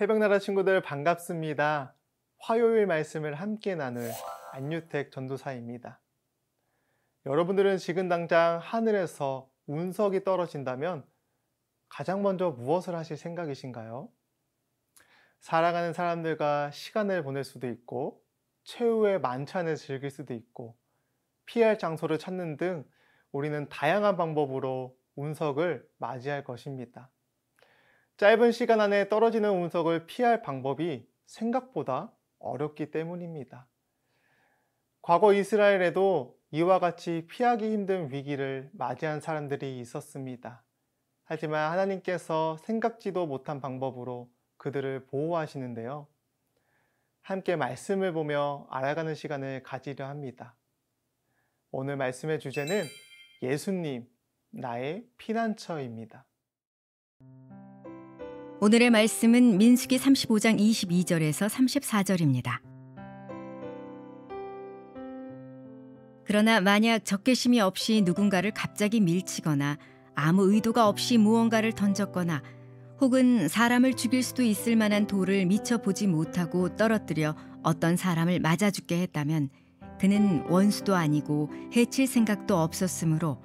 새벽나라 친구들 반갑습니다. 화요일 말씀을 함께 나눌 안유택 전도사입니다. 여러분들은 지금 당장 하늘에서 운석이 떨어진다면 가장 먼저 무엇을 하실 생각이신가요? 사랑하는 사람들과 시간을 보낼 수도 있고, 최후의 만찬을 즐길 수도 있고, 피할 장소를 찾는 등 우리는 다양한 방법으로 운석을 맞이할 것입니다. 짧은 시간 안에 떨어지는 운석을 피할 방법이 생각보다 어렵기 때문입니다. 과거 이스라엘에도 이와 같이 피하기 힘든 위기를 맞이한 사람들이 있었습니다. 하지만 하나님께서 생각지도 못한 방법으로 그들을 보호하시는데요. 함께 말씀을 보며 알아가는 시간을 가지려 합니다. 오늘 말씀의 주제는 예수님, 나의 피난처입니다. 오늘의 말씀은 민수기 35장 22절에서 34절입니다. 그러나 만약 적개심이 없이 누군가를 갑자기 밀치거나 아무 의도가 없이 무언가를 던졌거나 혹은 사람을 죽일 수도 있을 만한 돌을 미처 보지 못하고 떨어뜨려 어떤 사람을 맞아 죽게 했다면 그는 원수도 아니고 해칠 생각도 없었으므로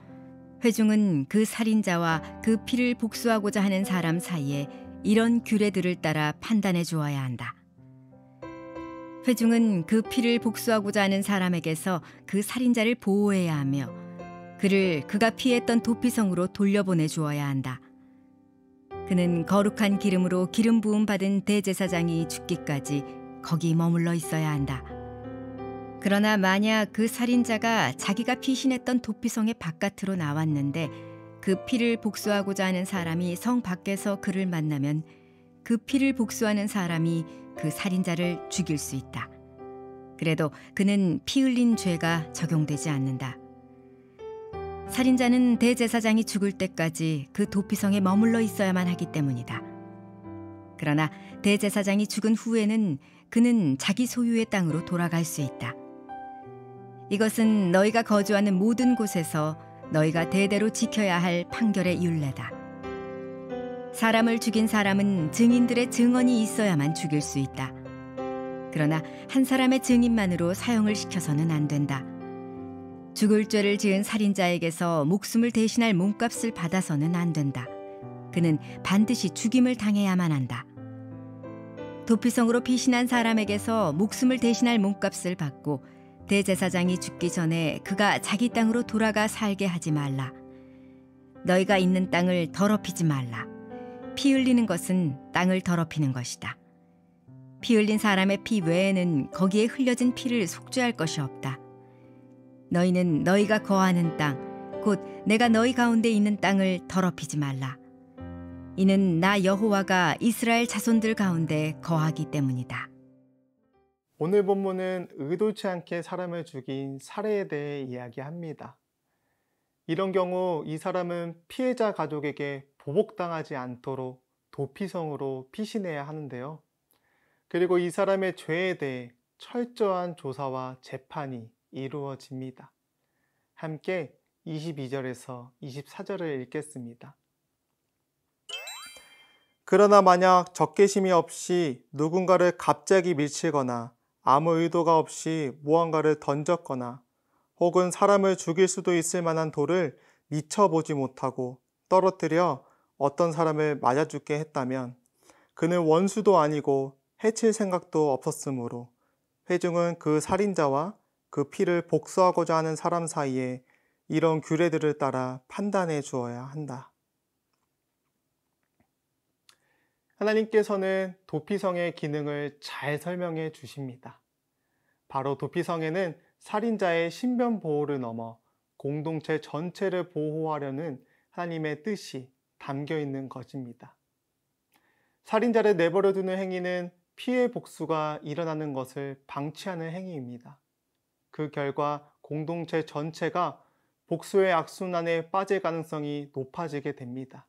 회중은 그 살인자와 그 피를 복수하고자 하는 사람 사이에 이런 규례들을 따라 판단해 주어야 한다. 회중은 그 피를 복수하고자 하는 사람에게서 그 살인자를 보호해야 하며 그를 그가 피했던 도피성으로 돌려보내 주어야 한다. 그는 거룩한 기름으로 기름 부음 받은 대제사장이 죽기까지 거기 머물러 있어야 한다. 그러나 만약 그 살인자가 자기가 피신했던 도피성의 바깥으로 나왔는데 그 피를 복수하고자 하는 사람이 성 밖에서 그를 만나면 그 피를 복수하는 사람이 그 살인자를 죽일 수 있다. 그래도 그는 피 흘린 죄가 적용되지 않는다. 살인자는 대제사장이 죽을 때까지 그 도피성에 머물러 있어야만 하기 때문이다. 그러나 대제사장이 죽은 후에는 그는 자기 소유의 땅으로 돌아갈 수 있다. 이것은 너희가 거주하는 모든 곳에서 너희가 대대로 지켜야 할 판결의 율례다. 사람을 죽인 사람은 증인들의 증언이 있어야만 죽일 수 있다. 그러나 한 사람의 증인만으로 사형을 시켜서는 안 된다. 죽을 죄를 지은 살인자에게서 목숨을 대신할 몸값을 받아서는 안 된다. 그는 반드시 죽임을 당해야만 한다. 도피성으로 피신한 사람에게서 목숨을 대신할 몸값을 받고 대제사장이 죽기 전에 그가 자기 땅으로 돌아가 살게 하지 말라. 너희가 있는 땅을 더럽히지 말라. 피 흘리는 것은 땅을 더럽히는 것이다. 피 흘린 사람의 피 외에는 거기에 흘려진 피를 속죄할 것이 없다. 너희는 너희가 거하는 땅, 곧 내가 너희 가운데 있는 땅을 더럽히지 말라. 이는 나 여호와가 이스라엘 자손들 가운데 거하기 때문이다. 오늘 본문은 의도치 않게 사람을 죽인 살해에 대해 이야기합니다. 이런 경우 이 사람은 피해자 가족에게 보복당하지 않도록 도피성으로 피신해야 하는데요. 그리고 이 사람의 죄에 대해 철저한 조사와 재판이 이루어집니다. 함께 22절에서 24절을 읽겠습니다. 그러나 만약 적개심이 없이 누군가를 갑자기 밀치거나 아무 의도가 없이 무언가를 던졌거나 혹은 사람을 죽일 수도 있을 만한 돌을 미처 보지 못하고 떨어뜨려 어떤 사람을 맞아 죽게 했다면 그는 원수도 아니고 해칠 생각도 없었으므로 회중은 그 살인자와 그 피를 복수하고자 하는 사람 사이에 이런 규례들을 따라 판단해 주어야 한다. 하나님께서는 도피성의 기능을 잘 설명해 주십니다. 바로 도피성에는 살인자의 신변 보호를 넘어 공동체 전체를 보호하려는 하나님의 뜻이 담겨 있는 것입니다. 살인자를 내버려 두는 행위는 피해 복수가 일어나는 것을 방치하는 행위입니다. 그 결과 공동체 전체가 복수의 악순환에 빠질 가능성이 높아지게 됩니다.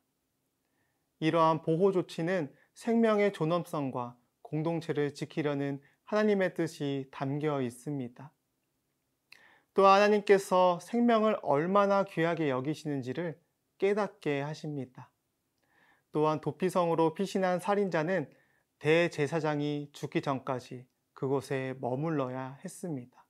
이러한 보호 조치는 생명의 존엄성과 공동체를 지키려는 하나님의 뜻이 담겨 있습니다. 또 하나님께서 생명을 얼마나 귀하게 여기시는지를 깨닫게 하십니다. 또한 도피성으로 피신한 살인자는 대제사장이 죽기 전까지 그곳에 머물러야 했습니다.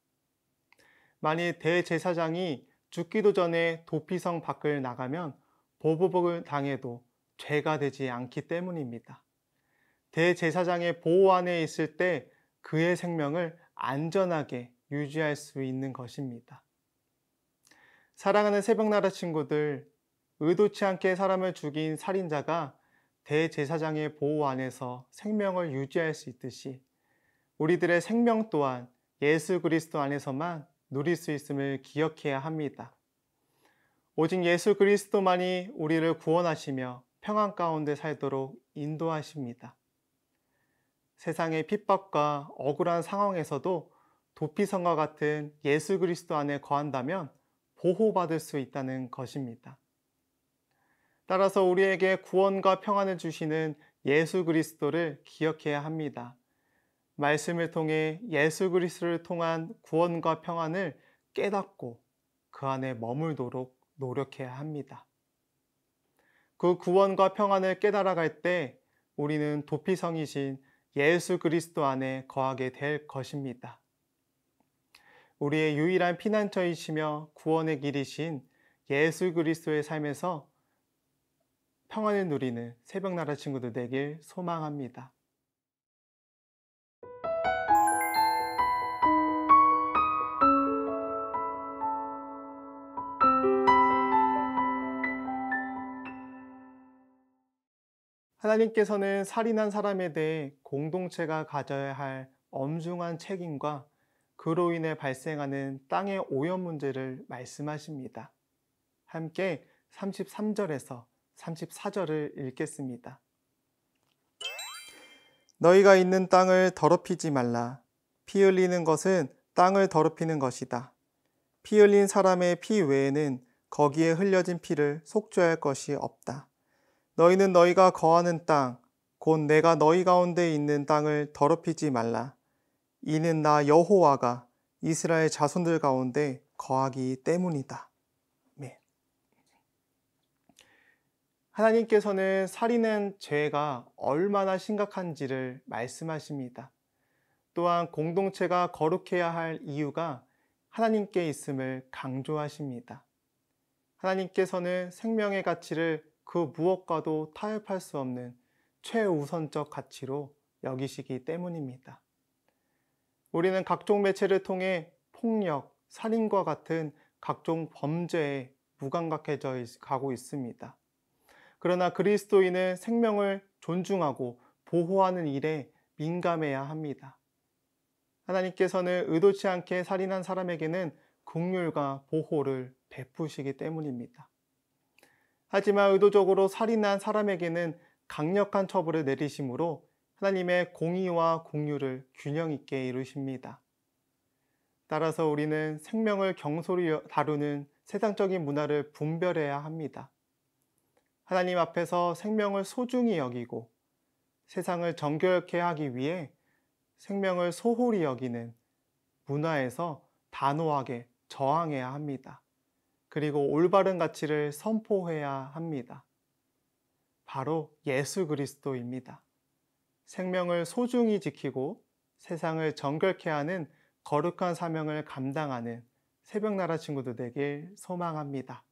만일 대제사장이 죽기도 전에 도피성 밖을 나가면 보복을 당해도 죄가 되지 않기 때문입니다. 대제사장의 보호 안에 있을 때 그의 생명을 안전하게 유지할 수 있는 것입니다. 사랑하는 새벽나라 친구들, 의도치 않게 사람을 죽인 살인자가 대제사장의 보호 안에서 생명을 유지할 수 있듯이 우리들의 생명 또한 예수 그리스도 안에서만 누릴 수 있음을 기억해야 합니다. 오직 예수 그리스도만이 우리를 구원하시며 평안 가운데 살도록 인도하십니다. 세상의 핍박과 억울한 상황에서도 도피성과 같은 예수 그리스도 안에 거한다면 보호받을 수 있다는 것입니다. 따라서 우리에게 구원과 평안을 주시는 예수 그리스도를 기억해야 합니다. 말씀을 통해 예수 그리스도를 통한 구원과 평안을 깨닫고 그 안에 머물도록 노력해야 합니다. 그 구원과 평안을 깨달아갈 때 우리는 도피성이신 예수 그리스도 안에 거하게 될 것입니다. 우리의 유일한 피난처이시며 구원의 길이신 예수 그리스도의 삶에서 평안을 누리는 새벽나라 친구들 되길 소망합니다. 하나님께서는 살인한 사람에 대해 공동체가 가져야 할 엄중한 책임과 그로 인해 발생하는 땅의 오염 문제를 말씀하십니다. 함께 33절에서 34절을 읽겠습니다. 너희가 있는 땅을 더럽히지 말라. 피 흘리는 것은 땅을 더럽히는 것이다. 피 흘린 사람의 피 외에는 거기에 흘려진 피를 속죄할 것이 없다. 너희는 너희가 거하는 땅, 곧 내가 너희 가운데 있는 땅을 더럽히지 말라. 이는 나 여호와가 이스라엘 자손들 가운데 거하기 때문이다. 네. 하나님께서는 살인은 죄가 얼마나 심각한지를 말씀하십니다. 또한 공동체가 거룩해야 할 이유가 하나님께 있음을 강조하십니다. 하나님께서는 생명의 가치를 그 무엇과도 타협할 수 없는 최우선적 가치로 여기시기 때문입니다. 우리는 각종 매체를 통해 폭력, 살인과 같은 각종 범죄에 무감각해져 가고 있습니다. 그러나 그리스도인은 생명을 존중하고 보호하는 일에 민감해야 합니다. 하나님께서는 의도치 않게 살인한 사람에게는 긍휼과 보호를 베푸시기 때문입니다. 하지만 의도적으로 살인한 사람에게는 강력한 처벌을 내리심으로 하나님의 공의와 긍휼을 균형 있게 이루십니다. 따라서 우리는 생명을 경솔히 다루는 세상적인 문화를 분별해야 합니다. 하나님 앞에서 생명을 소중히 여기고 세상을 정결케 하기 위해 생명을 소홀히 여기는 문화에서 단호하게 저항해야 합니다. 그리고 올바른 가치를 선포해야 합니다. 바로 예수 그리스도입니다. 생명을 소중히 지키고 세상을 정결케 하는 거룩한 사명을 감당하는 새벽나라 친구들 되길 소망합니다.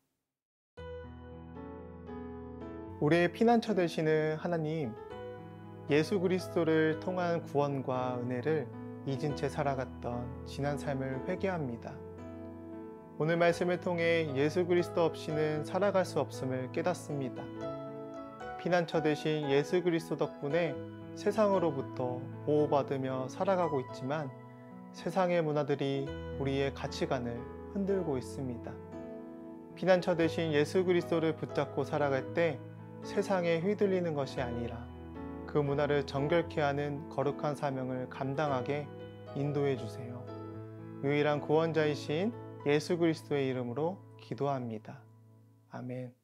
우리의 피난처 되시는 하나님, 예수 그리스도를 통한 구원과 은혜를 잊은 채 살아갔던 지난 삶을 회개합니다. 오늘 말씀을 통해 예수 그리스도 없이는 살아갈 수 없음을 깨닫습니다. 피난처 되신 예수 그리스도 덕분에 세상으로부터 보호받으며 살아가고 있지만 세상의 문화들이 우리의 가치관을 흔들고 있습니다. 피난처 되신 예수 그리스도를 붙잡고 살아갈 때 세상에 휘둘리는 것이 아니라 그 문화를 정결케 하는 거룩한 사명을 감당하게 인도해 주세요. 유일한 구원자이신 예수 그리스도의 이름으로 기도합니다. 아멘.